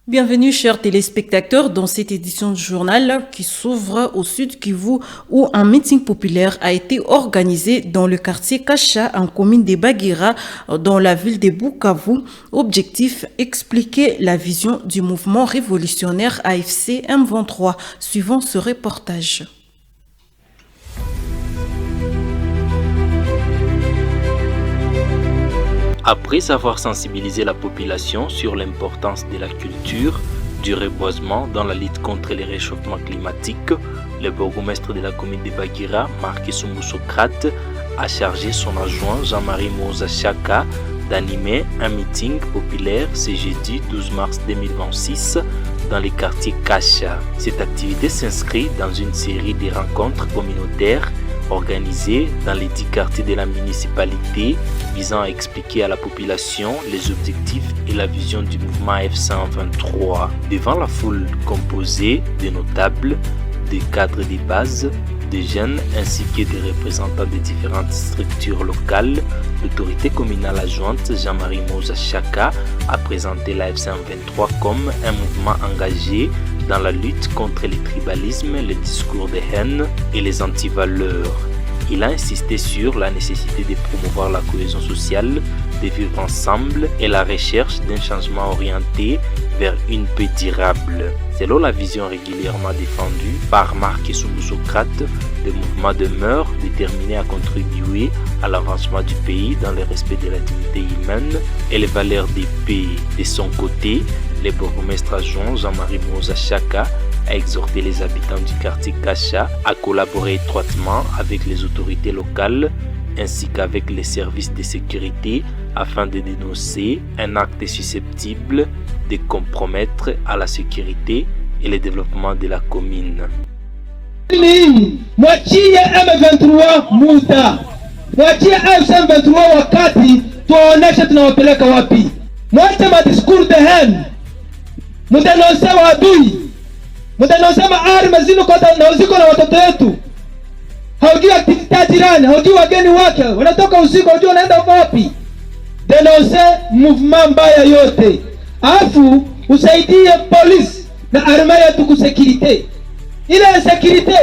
Bienvenue chers téléspectateurs dans cette édition du journal qui s'ouvre au Sud Kivu où un meeting populaire a été organisé dans le quartier Kasha en commune de Bagira dans la ville de Bukavu. Objectif, expliquer la vision du mouvement révolutionnaire AFC M23. Suivant ce reportage. Après avoir sensibilisé la population sur l'importance de la culture, du reboisement dans la lutte contre les réchauffements climatiques, le bourgmestre de la commune de Bagira, Marc Socrate, a chargé son adjoint Jean-Marie Moza Chaka d'animer un meeting populaire ce jeudi 12 mars 2026 dans les quartiers Kasha. Cette activité s'inscrit dans une série de rencontres communautaires organisé dans les 10 quartiers de la municipalité visant à expliquer à la population les objectifs et la vision du mouvement AFC M23 devant la foule composée de notables, de cadres de base, de jeunes ainsi que des représentants des différentes structures locales. L'autorité communale adjointe Jean-Marie Moza Chaka a présenté l'AFC M23 comme un mouvement engagé dans la lutte contre le tribalisme, les discours de haine et les antivaleurs. Il a insisté sur la nécessité de promouvoir la cohésion sociale, de vivre ensemble et la recherche d'un changement orienté vers une paix durable. Selon la vision régulièrement défendue par Marc Socrate, le mouvement demeure déterminé à contribuer à l'avancement du pays dans le respect de la dignité humaine et les valeurs de paix. De son côté, le bourgmestre adjoint Jean-Marie Moza Chaka a exhorté les habitants du quartier Kasha à collaborer étroitement avec les autorités locales ainsi qu'avec les services de sécurité afin de dénoncer un acte susceptible de compromettre à la sécurité et le développement de la commune. Mwachie M23 muda, mwachie M23 wakati tuoneshe tunawapeleka wapi. Mwache madiscours de haine, mudenonse wadui, mudenonse maarme ziko na watoto wetu. Haujui aktivite ya jirani, haujui wageni wake, wanatoka usiku, haujui wanaenda wapi. Denonse mouvement mbaya yote. Afu usaidie polisi na arme yetu kusekirite. Ile sekirite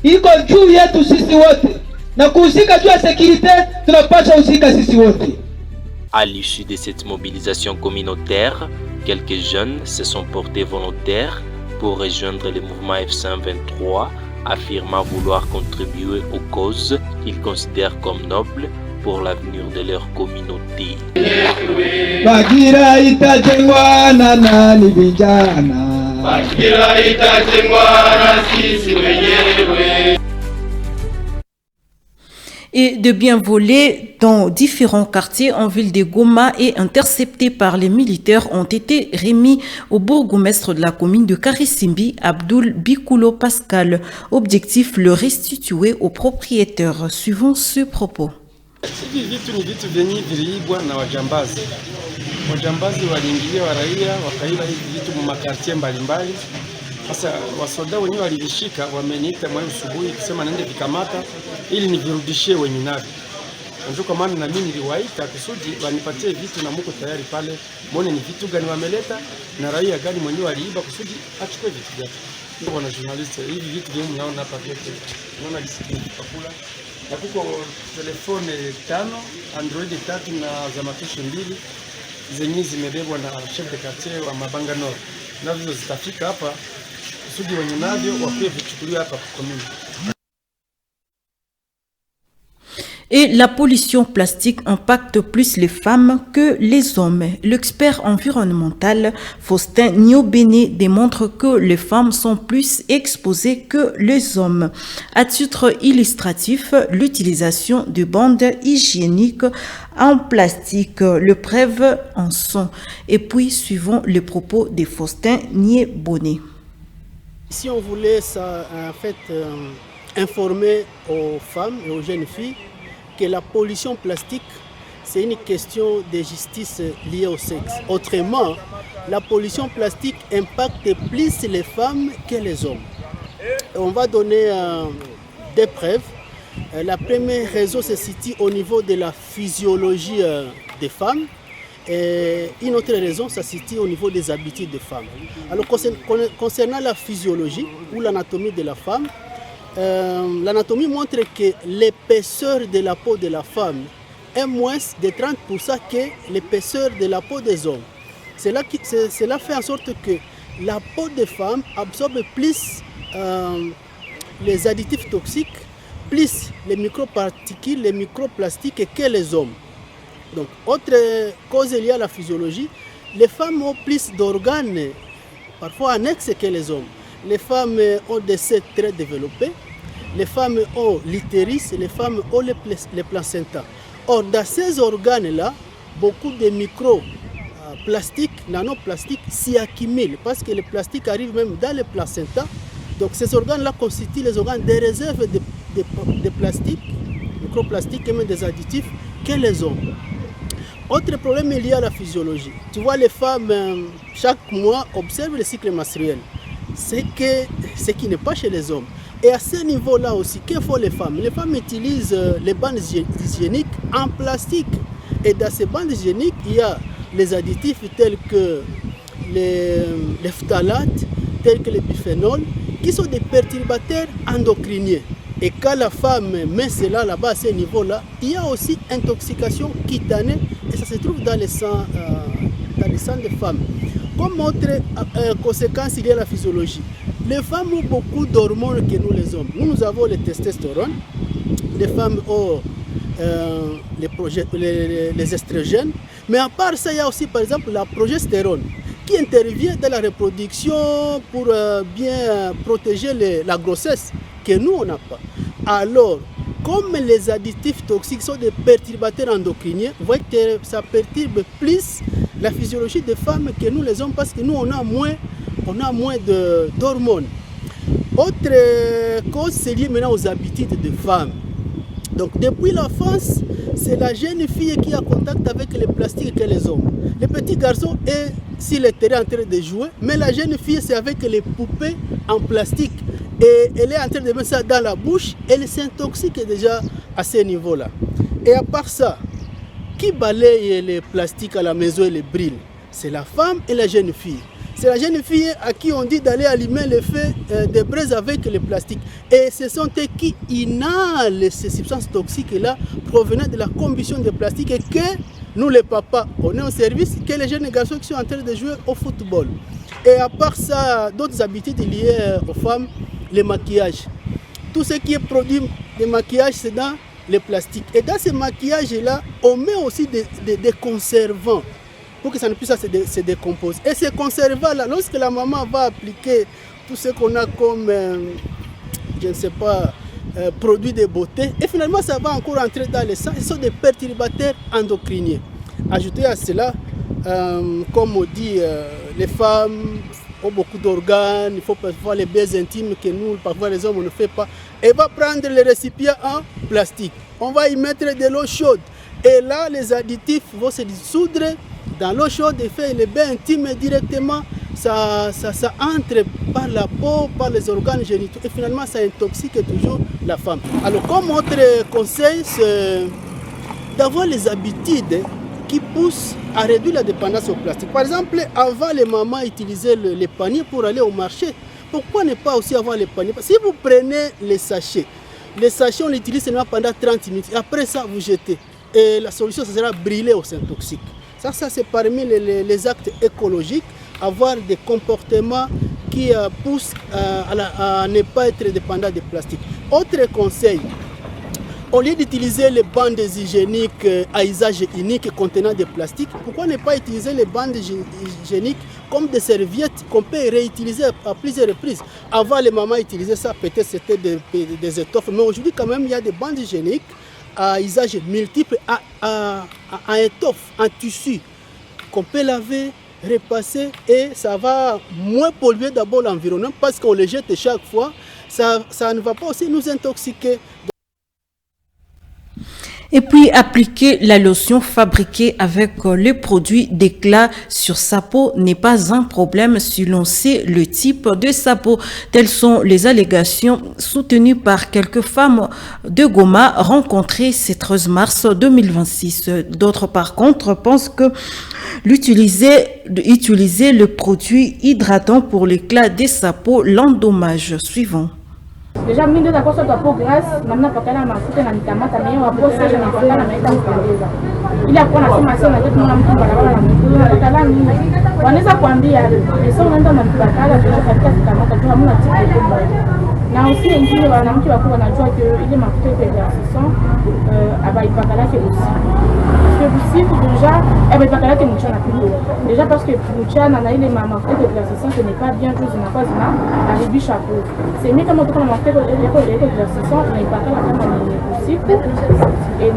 iko juu yetu sisi wote. Na kuhusika juu ya sekirite tunapaswa husika sisi wote. À l'issue de cette mobilisation communautaire, quelques jeunes se sont portés volontaires pour rejoindre le mouvement AFC M23, affirmant vouloir contribuer aux causes qu'ils considèrent comme nobles pour l'avenir de leur communauté. Bagira itajengwa na nani vijana? Bagira itajengwa na sisi wenyewe. Et de biens volés dans différents quartiers en ville de Goma et interceptés par les militaires ont été remis au bourgmestre de la commune de Karisimbi, Abdul Bikulo Pascal. Objectif, le restituer aux propriétaires. Suivant ce propos. Hivi vitu ni vitu vyenye viliibwa na wajambazi. Wajambazi waliingilia raia wakaiba hivi vitu mu makartie mbalimbali. Sasa wasoda wenyewe walivishika, wameniita mwa asubuhi kusema naende vikamata ili nivirudishie wenye navyo. Ndio kwa maana na mimi niliwaita kusudi wanipatie vitu na mko tayari pale. Muone ni vitu gani wameleta na raia gani mwenyewe waliiba kusudi achukue vitu vyake. Ndio wana journalist, hivi vitu vyenye mnaona hapa vyote. Unaona disiki pakula. Na kuko telefone 5, Android 3 na za matushu 2 zenye zimebebwa na chef de quartier wa Mabanga Nord. Nazo zitafika hapa kusudi wenye navyo wapewe vichukuliwa hapa kwa komini. Et la pollution plastique impacte plus les femmes que les hommes. L'expert environnemental Faustin Niobéné démontre que les femmes sont plus exposées que les hommes. À titre illustratif, l'utilisation de bandes hygiéniques en plastique, le preuve en sont. Et puis, suivons les propos de Faustin Niobéné. Si on voulait informer aux femmes et aux jeunes filles que la pollution plastique, c'est une question de justice liée au sexe. Autrement, la pollution plastique impacte plus les femmes que les hommes. On va donner des preuves. La première raison se situe au niveau de la physiologie des femmes. Et une autre raison, ça se situe au niveau des habitudes des femmes. Alors, concernant la physiologie ou l'anatomie de la femme, l'anatomie montre que l'épaisseur de la peau de la femme est moins de 30% que l'épaisseur de la peau des hommes. Cela fait en sorte que la peau des femmes absorbe plus les additifs toxiques, plus les microparticules, les microplastiques que les hommes. Donc, autre cause liée à la physiologie, les femmes ont plus d'organes, parfois annexes, que les hommes. Les femmes ont des seins très développés, les femmes ont l'utérus, les femmes ont les placentas. Or, dans ces organes-là, beaucoup de microplastiques, nanoplastiques s'y accumulent parce que le plastique arrive même dans les placentas. Donc, ces organes-là constituent les organes de réserve de plastique, microplastiques et même des additifs que les hommes. Autre problème lié à la physiologie. Tu vois, les femmes, chaque mois, observent le cycle menstruel. C'est ce qui n'est pas chez les hommes. Et à ce niveau-là aussi, que font les femmes? Les femmes utilisent les bandes hygiéniques en plastique. Et dans ces bandes hygiéniques, il y a les additifs tels que les phtalates, tels que les biphénols, qui sont des perturbateurs endocriniens. Et quand la femme met cela là-bas, à ce niveau-là, il y a aussi intoxication cutanée et ça se trouve dans le sang des femmes. Comme autre conséquence, il y a la physiologie. Les femmes ont beaucoup d'hormones que nous les hommes. Nous avons le testostérone, les femmes ont les estrogènes, mais à part ça, il y a aussi par exemple la progestérone qui intervient dans la reproduction pour bien protéger la grossesse que nous on n'a pas. Alors, comme les additifs toxiques sont des perturbateurs endocriniens, vous voyez que ça perturbe plus la physiologie des femmes que nous les hommes parce que nous on a moins d'hormones. Autre cause, c'est lié maintenant aux habitudes des femmes. Donc depuis l'enfance, c'est la jeune fille qui a contact avec les plastiques que les hommes. Le petit garçon est sur le terrain en train de jouer, mais la jeune fille c'est avec les poupées en plastique. Et elle est en train de mettre ça dans la bouche, elle s'intoxique déjà à ce niveau-là. Et à part ça, qui balaye les plastiques à la maison et les brûle? C'est la femme et la jeune fille. C'est la jeune fille à qui on dit d'aller allumer le feu de braise avec le plastique. Et ce sont eux qui inhalent ces substances toxiques-là provenant de la combustion de plastique et que nous les papas, on est au service, que les jeunes garçons qui sont en train de jouer au football. Et à part ça, d'autres habitudes liées aux femmes, le maquillage. Tout ce qui est produit de maquillage, c'est dans le plastique. Et dans ce maquillage-là, on met aussi des conservants pour que ça ne puisse se décomposer. Et ces conservants-là, lorsque la maman va appliquer tout ce qu'on a comme, je ne sais pas, produits de beauté, et finalement ça va encore entrer dans le sang, ce sont des perturbateurs endocriniens. Ajoutez à cela, comme on dit, les femmes ont beaucoup d'organes, il faut parfois les baisers intimes que nous, parfois les hommes, on ne fait pas. Et va prendre les récipients en plastique. On va y mettre de l'eau chaude. Et là, les additifs vont se dissoudre dans l'eau chaude et faire les bains intimes directement. Ça entre par la peau, par les organes génitaux. Et finalement, ça intoxique toujours la femme. Alors, comme autre conseil, c'est d'avoir les habitudes qui poussent à réduire la dépendance au plastique. Par exemple, avant, les mamans utilisaient les paniers pour aller au marché. Pourquoi ne pas aussi avoir les paniers? Si vous prenez les sachets on l'utilise seulement pendant 30 minutes. Après ça, vous jetez. Et la solution, ça sera brûler au sein toxique. Ça c'est parmi les actes écologiques, avoir des comportements qui poussent à ne pas être dépendant des plastiques. Autre conseil, Au lieu d'utiliser les bandes hygiéniques à usage unique contenant des plastiques, pourquoi ne pas utiliser les bandes hygiéniques comme des serviettes qu'on peut réutiliser à plusieurs reprises? Avant, les mamans utilisaient ça, peut-être c'était des étoffes, mais aujourd'hui quand même il y a des bandes hygiéniques à usage multiple, à étoffe, en tissu, qu'on peut laver, repasser, et ça va moins polluer d'abord l'environnement parce qu'on les jette chaque fois. Ça ne va pas aussi nous intoxiquer. Et puis appliquer la lotion fabriquée avec les produits d'éclat sur sa peau n'est pas un problème si l'on sait le type de sa peau. Telles sont les allégations soutenues par quelques femmes de Goma rencontrées ce 13 mars 2026. D'autres par contre pensent que utiliser le produit hydratant pour l'éclat de sa peau l'endommage. Suivant. Déjà mimi ndio takosa kwa peau grasse namna pakala mafuta na nikamata mimi wa peau sage na pakala na maita kupendeza ili akuwa nasema sio na kitu mtu barabara na mtu nataka nini wanaweza kuambia sio unaenda na pakala kisha katika kikamata tu hamna tipu na aussi ingine wanamke wako wanajua ile mafuta ya grassissant abaipakala ke aussi parce que usiku déjà abaipakala ke mchana kidogo déjà parce que mchana na ile mafuta ya grassissant ce n'est pas bien chose na pas na haribisha peau c'est mieux kama tukana mafuta ya grassissant unaipakala kama ni usiku et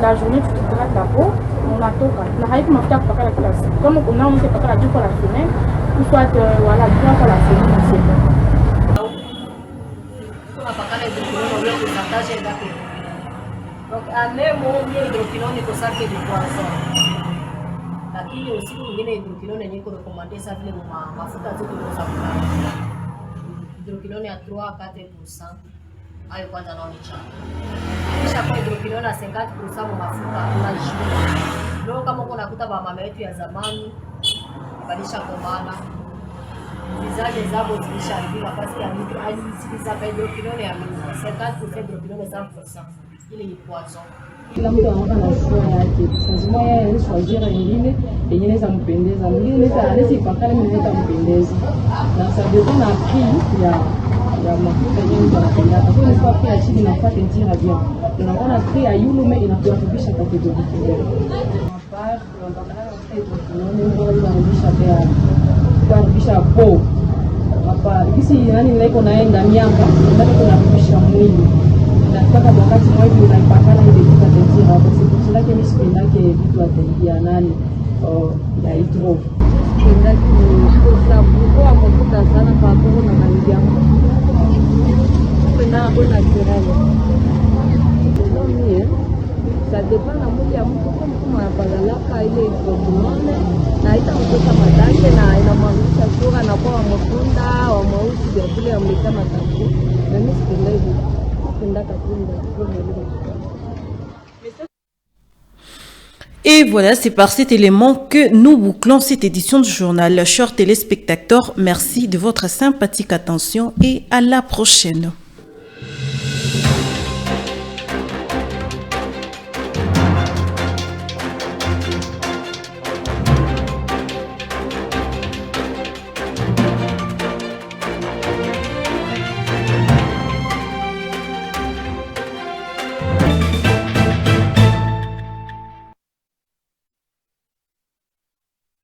la journée tu t'hydrates la peau unatoka na haiko mafuta kupakala kila siku kama kuna mtu pakala deux fois la semaine ou soit voilà 3 fois la semaine c'est bon. Donc année moja hydroquinone iko safi ni kwanza. Lakini usiku mwingine hydroquinone niko recommendé ça vile mafuta zote za kula. Hydroquinone ya 3-4% hayo kwanza nao ni chana. Kisha kwa hydroquinone ya 50% mafuta unajua. Leo kama uko nakuta mama yetu ya zamani balisha komana. Vizazi zao zilisharibika parce que aliziliza hydroquinone ya 50% hydroquinone 100%. Ile ni poison. Kila mtu anaona na sura yake. Lazima yeye anashwajira nyingine yenye inaweza mpendeza. Mwingine anaweza ipakana mimi naweza mpendeza. Na sababu na prix ya mafuta yenyewe ndio anapenda. Kwa hiyo kwa pia chini na kupata njia bien. Tunaona prix ya yulume inakuharibisha kwa kidogo kidogo. Mapar tunapakana na kitu tunaona ndio inarudisha pia kuharibisha po. Hapa kisi yani niko naenda miaka ndio kunarudisha mwili. Nataka wakati mmoja unaipakana ile kitu atenjira kwa sababu yake mimi sipendake vitu atenjia nani ya hydro. Sipendake kwa kwa mafuta sana kwa sababu na mali yangu. Sipenda bona kirani. Ndio mie ça dépend na mwili ya mtu kama anapagalaka ile hydroquinone na itaongeza madhara na inamaanisha sura na kwa matunda wa mausi vya kule amekana tabu. Na mimi sipendake. Et voilà, c'est par cet élément que nous bouclons cette édition du journal. Chers téléspectateurs, merci de votre sympathique attention et à la prochaine.